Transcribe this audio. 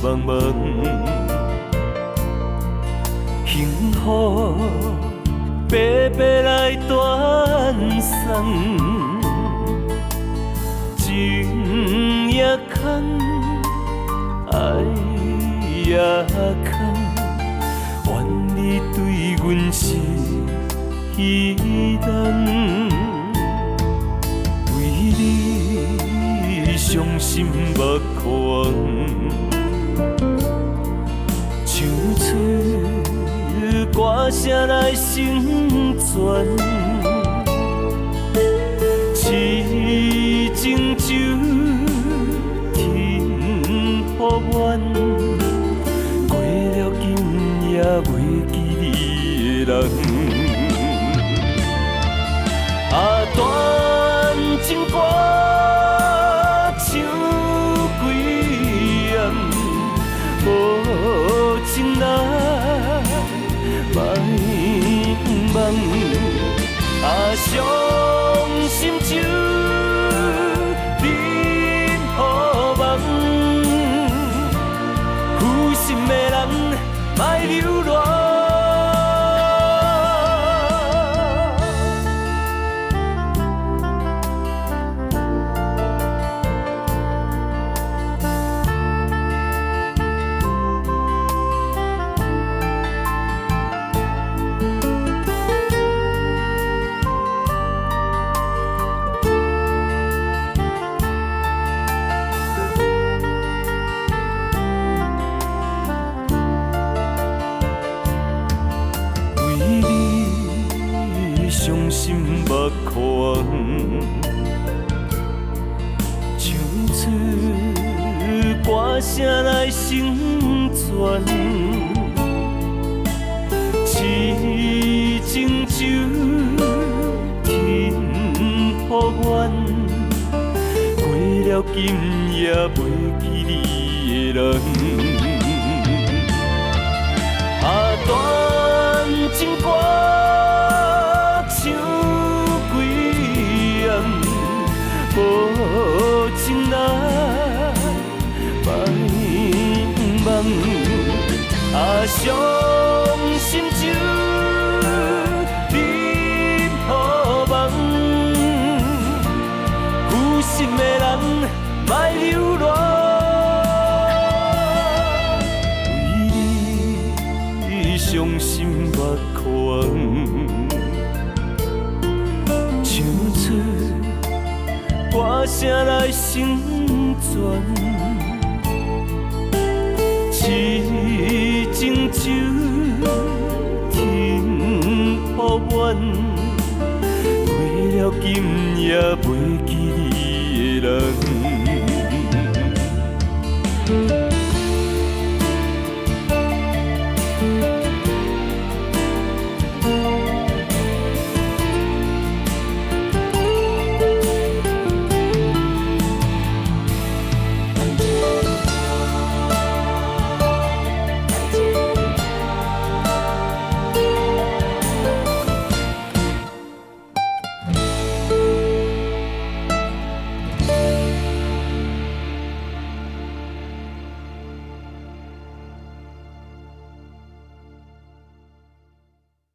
茫茫，幸福白白来传送，情也空，爱也空，愿你对阮是彼人。伤心目眶，唱出歌声来成全。痴情酒，天互阮，过了今夜袂记你的人。段情歌。无情人茫茫，伤心酒饮予望，负心的人莫流浪。伤心目眶，唱出歌声来成全。痴情酒，天互阮，过了今夜袂记你的人。段情歌。无情人茫茫，伤心酒饮予望，负心的人莫流浪。为你伤心目眶，唱出歌声来成全，痴情酒，天互阮，过了今夜袂记你的人。